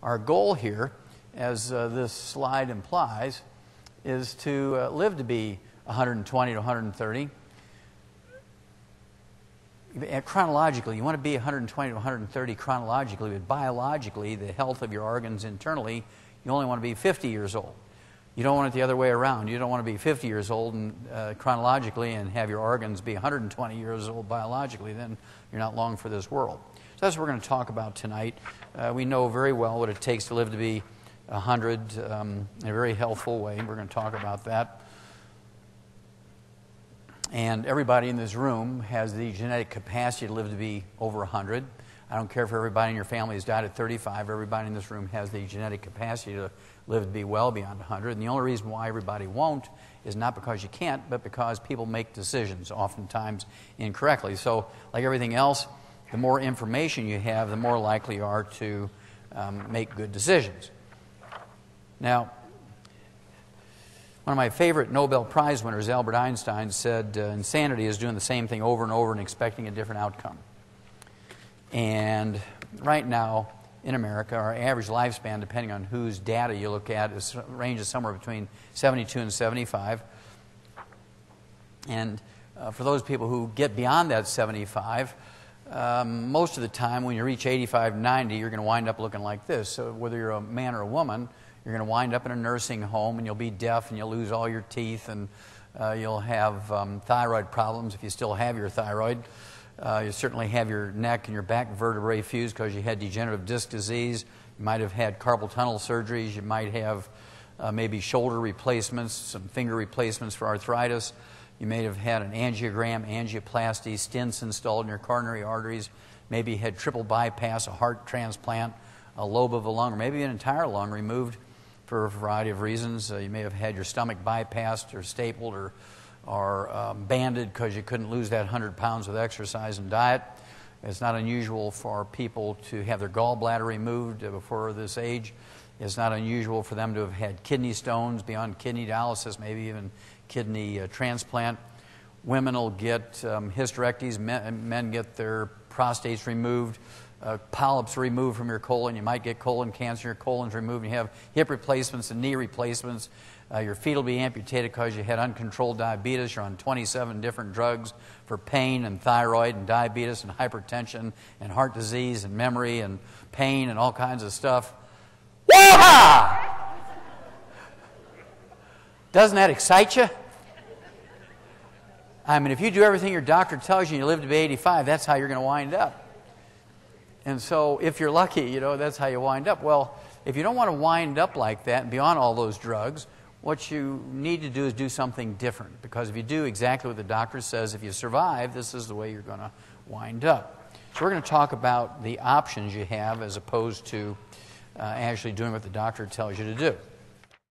Our goal here, as this slide implies, is to live to be 120 to 130. Chronologically, you want to be 120 to 130 chronologically, but biologically, the health of your organs internally, you only want to be 50 years old. You don't want it the other way around. You don't want to be 50 years old and chronologically and have your organs be 120 years old biologically. Then you're not long for this world. So that's what we're going to talk about tonight. We know very well what it takes to live to be 100 in a very healthful way. We're going to talk about that. And everybody in this room has the genetic capacity to live to be over 100. I don't care if everybody in your family has died at 35. Everybody in this room has the genetic capacity to live to be well beyond 100. And the only reason why everybody won't is not because you can't, but because people make decisions, oftentimes incorrectly. So, like everything else, the more information you have, the more likely you are to make good decisions. Now, one of my favorite Nobel Prize winners, Albert Einstein, said insanity is doing the same thing over and over and expecting a different outcome. And right now, in America, our average lifespan, depending on whose data you look at, ranges somewhere between 72 and 75. And for those people who get beyond that 75, most of the time when you reach 85, 90, you're going to wind up looking like this. So whether you're a man or a woman, you're going to wind up in a nursing home, and you'll be deaf, and you'll lose all your teeth, and you'll have thyroid problems if you still have your thyroid. You certainly have your neck and your back vertebrae fused because you had degenerative disc disease. You might have had carpal tunnel surgeries. You might have maybe shoulder replacements, some finger replacements for arthritis. You may have had an angiogram, angioplasty, stents installed in your coronary arteries. Maybe you had triple bypass, a heart transplant, a lobe of a lung, or maybe an entire lung removed for a variety of reasons. You may have had your stomach bypassed or stapled or banded because you couldn't lose that 100 pounds with exercise and diet. It's not unusual for people to have their gallbladder removed before this age. It's not unusual for them to have had kidney stones beyond kidney dialysis, maybe even kidney transplant. Women will get hysterectomies. Men get their prostates removed. Polyps removed from your colon. You might get colon cancer. Your colon's removed. You have hip replacements and knee replacements. Your feet will be amputated because you had uncontrolled diabetes. You're on 27 different drugs for pain and thyroid and diabetes and hypertension and heart disease and memory and pain and all kinds of stuff. Wah-ha! Doesn't that excite you? I mean, if you do everything your doctor tells you and you live to be 85, that's how you're going to wind up. And so if you're lucky, that's how you wind up. Well, if you don't want to wind up like that and be on all those drugs, what you need to do is do something different. Because if you do exactly what the doctor says, if you survive, this is the way you're going to wind up. So we're going to talk about the options you have as opposed to actually doing what the doctor tells you to do.